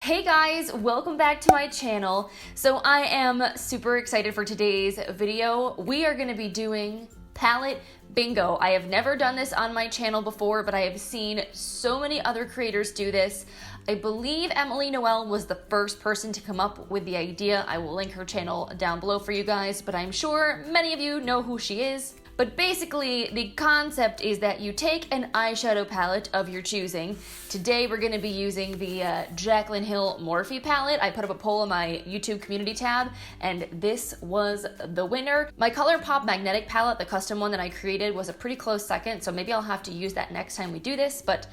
Hey guys, welcome back to my channel. So I am super excited for today's video. We are going to be doing palette bingo. I have never done this on my channel before, but I have seen so many other creators do this. I believe Emily Noel was the first person to come up with the idea. I will link her channel down below for you guys, but I'm sure many of you know who she is. But basically, the concept is that you take an eyeshadow palette of your choosing. Today, we're going to be using the Jaclyn Hill Morphe palette. I put up a poll on my YouTube community tab, and this was the winner. My ColourPop magnetic palette, the custom one that I created, was a pretty close second, so maybe I'll have to use that next time we do this. But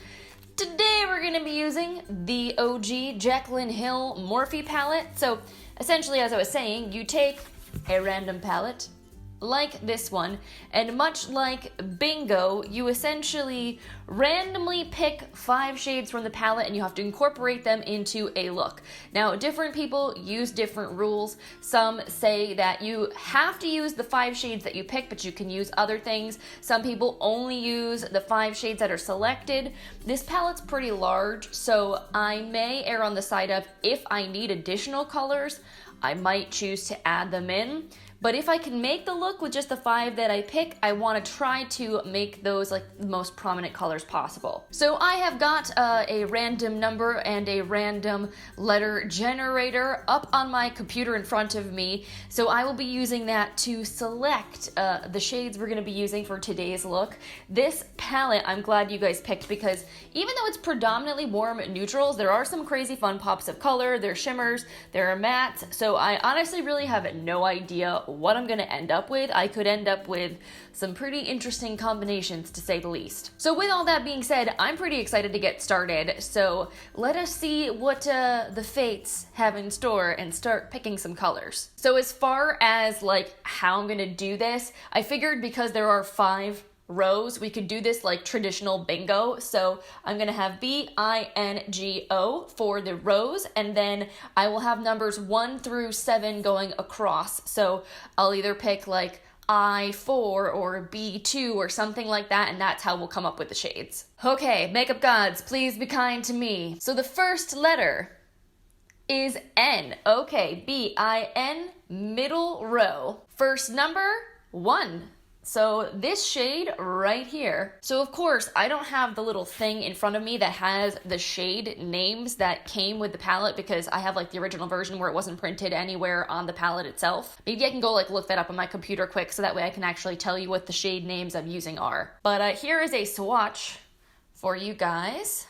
today, we're going to be using the OG Jaclyn Hill Morphe palette. So essentially, as I was saying, you take a random palette, like this one, and much like bingo, you essentially randomly pick 5 shades from the palette and you have to incorporate them into a look. Now, different people use different rules. Some say that you have to use the 5 shades that you pick, but you can use other things. Some people only use the 5 shades that are selected. This palette's pretty large, so I may err on the side of, if I need additional colors, I might choose to add them in. But if I can make the look with just the 5 that I pick, I want to try to make those like the most prominent colors possible. So I have got a random number and a random letter generator up on my computer in front of me. So I will be using that to select the shades we're going to be using for today's look. This palette I'm glad you guys picked because even though it's predominantly warm neutrals, there are some crazy fun pops of color. There are shimmers, there are mattes. So I honestly really have no idea what I'm going to end up with. I could end up with some pretty interesting combinations, to say the least. So with all that being said, I'm pretty excited to get started. So let us see what the fates have in store and start picking some colors. So as far as like how I'm going to do this, I figured because there are 5 rows, we could do this like traditional bingo. So I'm gonna have BINGO for the rows, and then I will have numbers 1 through 7 going across. So I'll either pick like I4 or B2 or something like that, and that's how we'll come up with the shades. Okay, makeup gods, please be kind to me. So the first letter is N. Okay, BIN, middle row. First number, 1. So this shade right here. So of course, I don't have the little thing in front of me that has the shade names that came with the palette because I have like the original version where it wasn't printed anywhere on the palette itself. Maybe I can go like look that up on my computer quick so that way I can actually tell you what the shade names I'm using are. But here is a swatch for you guys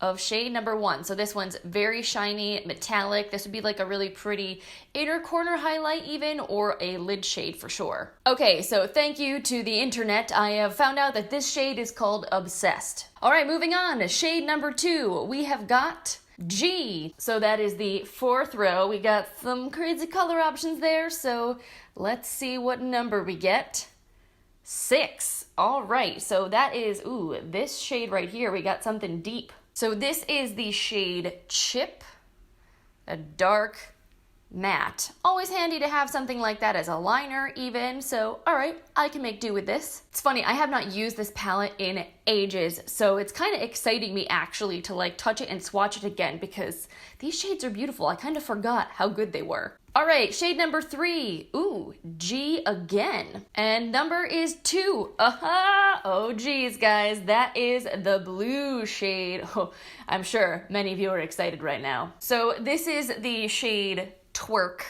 of shade number 1. So this one's very shiny, metallic. This would be like a really pretty inner corner highlight even, or a lid shade for sure. Okay, so thank you to the internet. I have found out that this shade is called Obsessed. All right, moving on. Shade number 2, we have got G. So that is the 4th row. We got some crazy color options there, so let's see what number we get. 6. All right, so that is, ooh, this shade right here. We got something deep. So this is the shade Chip, a dark matte. Always handy to have something like that as a liner even, so all right, I can make do with this. It's funny, I have not used this palette in ages, so it's kind of exciting me actually to like touch it and swatch it again because these shades are beautiful. I kind of forgot how good they were. All right, shade number 3, ooh, G again. And number is 2, aha! Oh geez, guys, that is the blue shade. Oh, I'm sure many of you are excited right now. So this is the shade Twerk,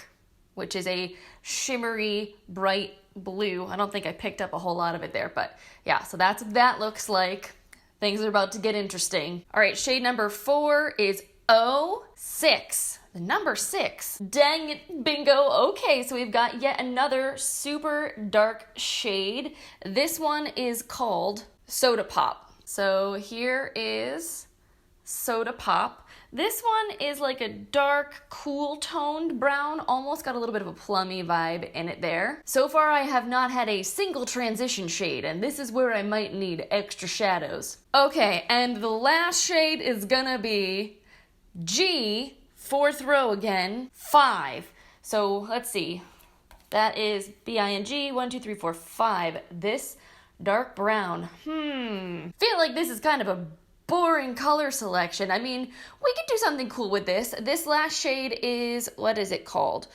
which is a shimmery, bright blue. I don't think I picked up a whole lot of it there, but yeah, so that's what that looks like. Things are about to get interesting. All right, shade number 4 is 06. The number 6. Dang it, bingo. Okay, so we've got yet another super dark shade. This one is called Soda Pop. So here is Soda Pop. This one is like a dark, cool toned brown, almost got a little bit of a plummy vibe in it there. So far I have not had a single transition shade, and this is where I might need extra shadows. Okay, and the last shade is gonna be G, 4th row again, 5. So let's see, that is BING, 1, 2, 3, 4, 5. This dark brown, feel like this is kind of a boring color selection. I mean, we could do something cool with this. This last shade is, what is it called?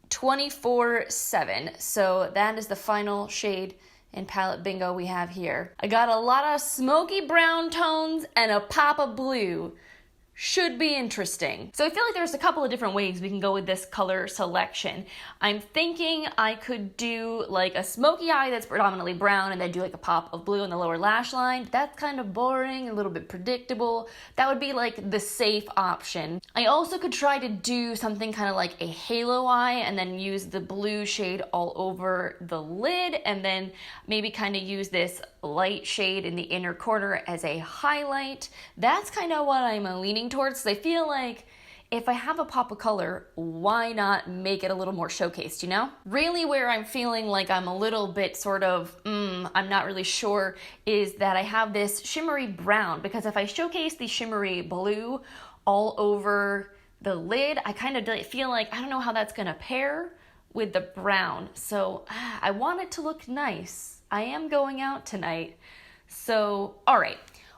24/7. So that is the final shade in Palette Bingo we have here. I got a lot of smoky brown tones and a pop of blue. Should be interesting. So I feel like there's a couple of different ways we can go with this color selection. I'm thinking I could do like a smoky eye that's predominantly brown and then do like a pop of blue in the lower lash line. That's kind of boring, a little bit predictable. That would be like the safe option. I also could try to do something kind of like a halo eye and then use the blue shade all over the lid, and then maybe kind of use this light shade in the inner corner as a highlight. That's kind of what I'm leaning towards, because I feel like if I have a pop of color, why not make it a little more showcased, you know? Really where I'm feeling like I'm a little bit sort of, I'm not really sure, is that I have this shimmery brown, because if I showcase the shimmery blue all over the lid, I kind of feel like, I don't know how that's gonna pair with the brown. So I want it to look nice. I am going out tonight. So, all right.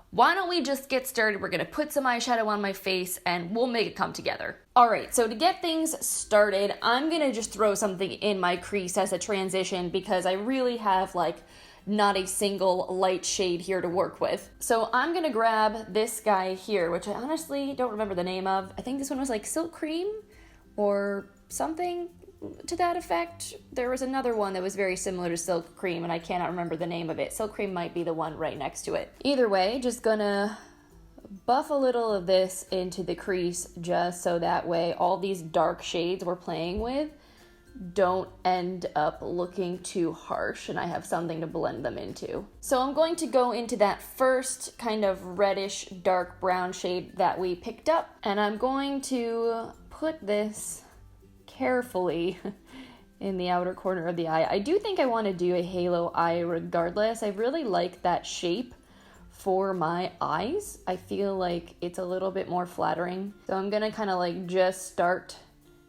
Why don't we just get started? We're gonna put some eyeshadow on my face and we'll make it come together. All right, so to get things started, I'm gonna just throw something in my crease as a transition, because I really have like not a single light shade here to work with. So I'm gonna grab this guy here, which I honestly don't remember the name of. I think this one was like Silk Cream or something to that effect. There was another one that was very similar to Silk Cream and I cannot remember the name of it. Silk Cream might be the one right next to it. Either way, just gonna buff a little of this into the crease just so that way all these dark shades we're playing with don't end up looking too harsh and I have something to blend them into. So I'm going to go into that first kind of reddish dark brown shade that we picked up, and I'm going to put this carefully in the outer corner of the eye. I do think I want to do a halo eye regardless. I really like that shape for my eyes. I feel like it's a little bit more flattering. So I'm gonna kind of like just start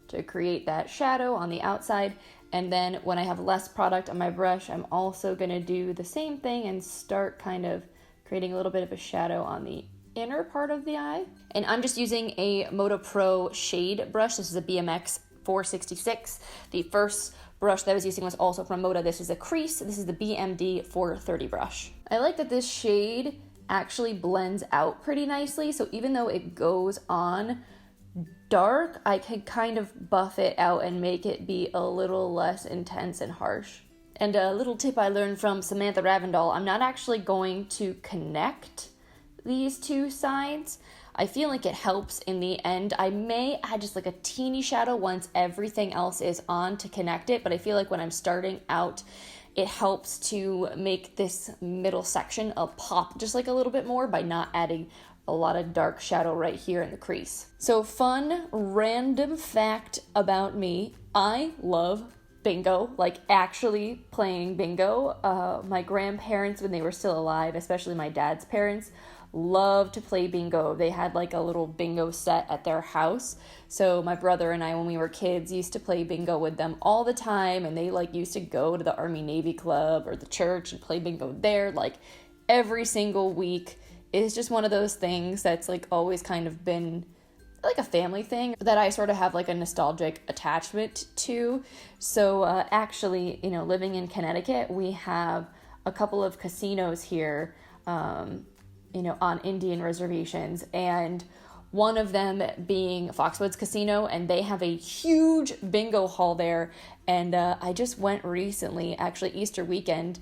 to create that shadow on the outside, and then when I have less product on my brush, I'm also gonna do the same thing and start kind of creating a little bit of a shadow on the inner part of the eye. And I'm just using a Moto Pro shade brush. This is a BMX 466. The first brush that I was using was also from Moda. This is a crease. This is the BMD 430 brush. I like that this shade actually blends out pretty nicely. So even though it goes on dark, I can kind of buff it out and make it be a little less intense and harsh. And a little tip I learned from Samantha Ravindall, I'm not actually going to connect these two sides. I feel like it helps in the end. I may add just like a teeny shadow once everything else is on to connect it, but I feel like when I'm starting out, it helps to make this middle section a pop just like a little bit more by not adding a lot of dark shadow right here in the crease. So fun random fact about me, I love bingo, like actually playing bingo. My grandparents, when they were still alive, especially my dad's parents, loved to play bingo. They had like a little bingo set at their house. So my brother and I, when we were kids, used to play bingo with them all the time, and they like used to go to the Army Navy Club or the church and play bingo there like every single week. It's just one of those things that's like always kind of been like a family thing that I sort of have like a nostalgic attachment to. So actually, you know, living in Connecticut, we have a couple of casinos here, you know, on Indian reservations, and one of them being Foxwoods Casino, and they have a huge bingo hall there. And I just went recently, actually Easter weekend,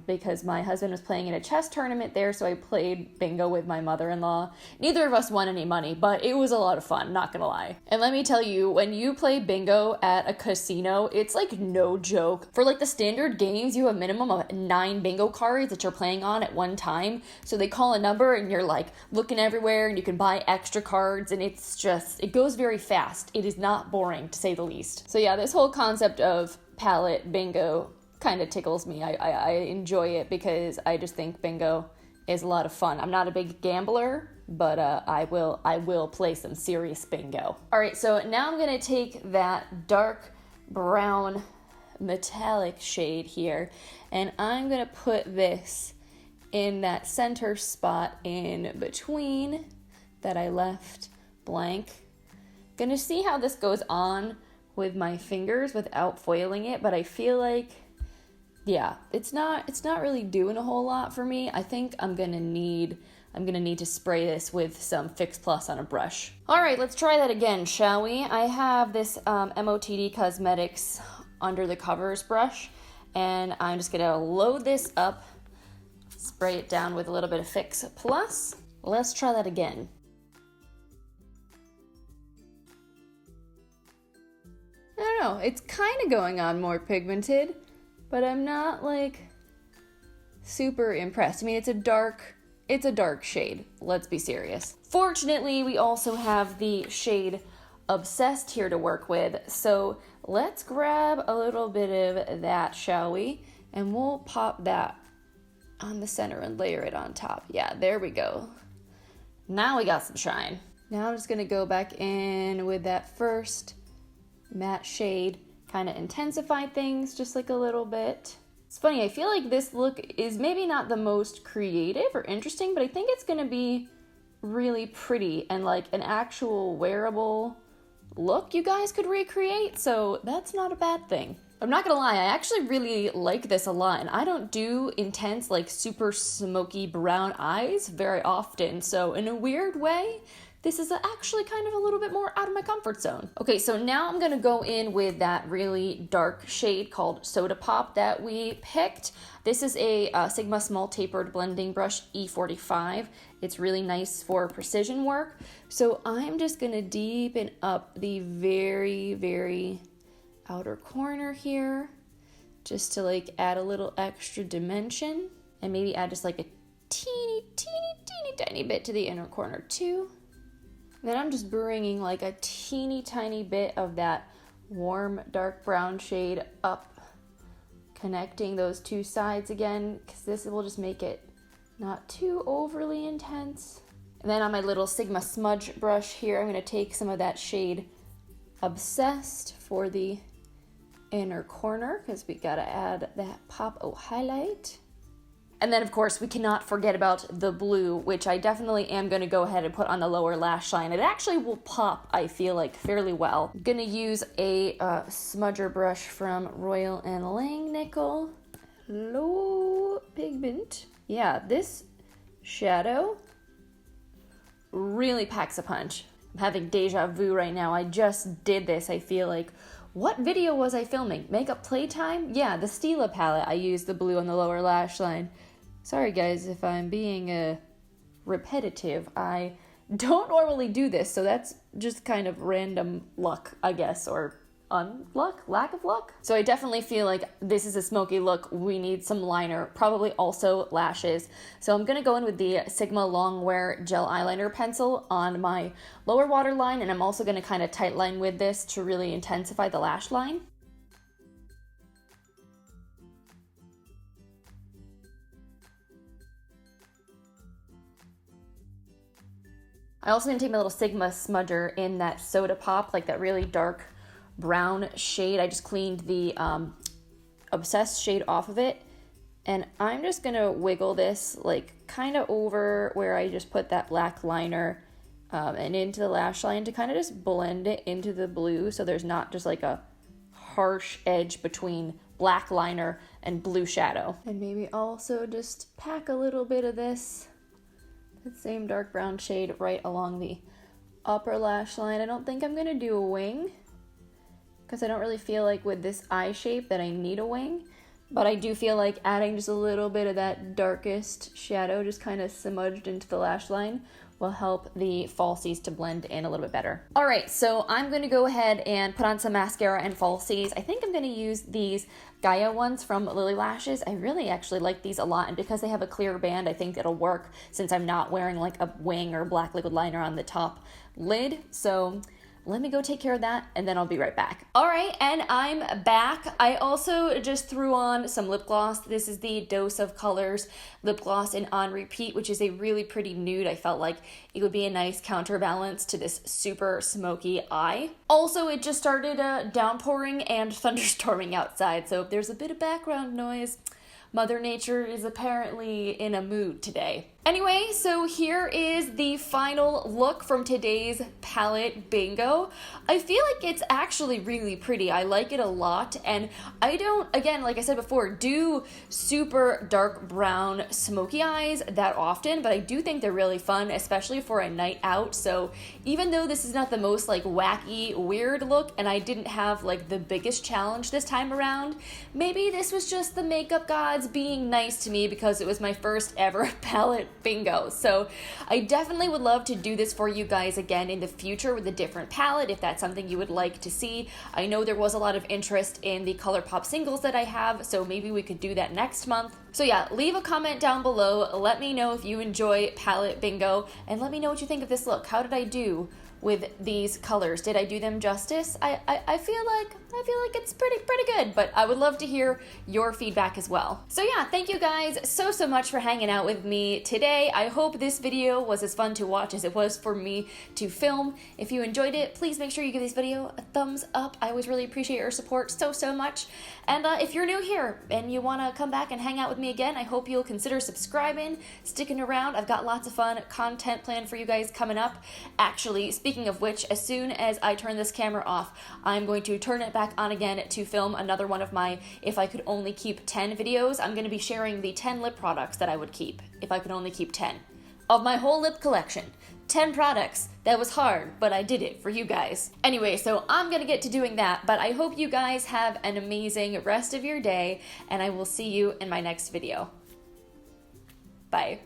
because my husband was playing in a chess tournament there, so I played bingo with my mother-in-law. Neither of us won any money, but it was a lot of fun, not gonna lie. And let me tell you, when you play bingo at a casino, it's like no joke. For like the standard games, you have a minimum of 9 bingo cards that you're playing on at one time. So they call a number and you're like looking everywhere, and you can buy extra cards, and it's just, it goes very fast. It is not boring, to say the least. So yeah, this whole concept of palette bingo kind of tickles me. I enjoy it because I just think bingo is a lot of fun. I'm not a big gambler, but I will play some serious bingo. All right, so now I'm gonna take that dark brown metallic shade here, and I'm gonna put this in that center spot in between that I left blank. Gonna see how this goes on with my fingers without foiling it, but I feel like, yeah, it's not really doing a whole lot for me. I think I'm gonna need to spray this with some Fix Plus on a brush. All right, let's try that again, shall we? I have this MOTD Cosmetics Under the Covers brush, and I'm just gonna load this up, spray it down with a little bit of Fix Plus. Let's try that again. I don't know, it's kind of going on more pigmented, but I'm not like super impressed. I mean, it's a dark shade, let's be serious. Fortunately, we also have the shade Obsessed here to work with, so let's grab a little bit of that, shall we? And we'll pop that on the center and layer it on top. Yeah, there we go. Now we got some shine. Now I'm just gonna go back in with that first matte shade, kind of intensify things just like a little bit. It's funny, I feel like this look is maybe not the most creative or interesting, but I think it's gonna be really pretty and like an actual wearable look you guys could recreate, so that's not a bad thing. I'm not gonna lie, I actually really like this a lot, and I don't do intense, like super smoky brown eyes very often, so in a weird way, this is actually kind of a little bit more out of my comfort zone. Okay, so now I'm gonna go in with that really dark shade called Soda Pop that we picked. This is a Sigma Small Tapered Blending Brush E45. It's really nice for precision work. So I'm just gonna deepen up the very, very outer corner here, just to like add a little extra dimension, and maybe add just like a teeny tiny bit to the inner corner too. Then I'm just bringing like a teeny tiny bit of that warm dark brown shade up, connecting those two sides again, because this will just make it not too overly intense. And then on my little Sigma smudge brush here, I'm gonna take some of that shade Obsessed for the inner corner, because we gotta add that pop highlight. And then, of course, we cannot forget about the blue, which I definitely am going to go ahead and put on the lower lash line. It actually will pop, I feel like, fairly well. I'm going to use a smudger brush from Royal & Langnickel. Low pigment. Yeah, this shadow really packs a punch. I'm having deja vu right now. I just did this, I feel like. What video was I filming? Makeup Playtime? Yeah, the Stila palette. I used the blue on the lower lash line. Sorry guys if I'm being repetitive. I don't normally do this, so that's just kind of random luck, I guess, or unluck, lack of luck. So I definitely feel like this is a smoky look. We need some liner, probably also lashes. So I'm gonna go in with the Sigma Longwear Gel Eyeliner Pencil on my lower waterline, and I'm also gonna kind of tight line with this to really intensify the lash line. I also gonna take my little Sigma smudger in that Soda Pop, like that really dark brown shade. I just cleaned the Obsessed shade off of it, and I'm just gonna wiggle this like kind of over where I just put that black liner and into the lash line to kind of just blend it into the blue, so there's not just like a harsh edge between black liner and blue shadow. And maybe also just pack a little bit of this, that same dark brown shade, right along the upper lash line. I don't think I'm gonna do a wing, because I don't really feel like with this eye shape that I need a wing, but I do feel like adding just a little bit of that darkest shadow just kind of smudged into the lash line will help the falsies to blend in a little bit better. All right, so I'm gonna go ahead and put on some mascara and falsies. I think I'm gonna use these Gaia ones from Lilly Lashes. I really actually like these a lot, and because they have a clear band, I think it'll work since I'm not wearing like a wing or black liquid liner on the top lid. So let me go take care of that, and then I'll be right back. All right, and I'm back. I also just threw on some lip gloss. This is the Dose of Colors lip gloss in On Repeat, which is a really pretty nude. I felt like it would be a nice counterbalance to this super smoky eye. Also, it just started downpouring and thunderstorming outside, so if there's a bit of background noise, Mother Nature is apparently in a mood today. Anyway, so here is the final look from today's palette bingo. I feel like it's actually really pretty. I like it a lot, and I don't, again, like I said before, do super dark brown smoky eyes that often, but I do think they're really fun, especially for a night out. So even though this is not the most like wacky, weird look, and I didn't have like the biggest challenge this time around, maybe this was just the makeup gods being nice to me because it was my first ever palette bingo. So I definitely would love to do this for you guys again in the future with a different palette if that's something you would like to see. I know there was a lot of interest in the ColourPop singles that I have, so maybe we could do that next month. So yeah, leave a comment down below, let me know if you enjoy palette bingo, and let me know what you think of this look. How did I do with these colors? Did I do them justice? I feel like it's pretty good, but I would love to hear your feedback as well. So yeah, thank you guys so much for hanging out with me today. I hope this video was as fun to watch as it was for me to film. If you enjoyed it, please make sure you give this video a thumbs up. I always really appreciate your support so much. And if you're new here and you want to come back and hang out with me again, I hope you'll consider subscribing, sticking around. I've got lots of fun content planned for you guys coming up. Actually, speaking of which, as soon as I turn this camera off, I'm going to turn it back on again to film another one of my if I could only keep 10 videos. I'm going to be sharing the 10 lip products that I would keep if I could only keep 10 of my whole lip collection. 10 products. That was hard, but I did it for you guys. Anyway, so I'm gonna get to doing that, but I hope you guys have an amazing rest of your day, and I will see you in my next video. Bye.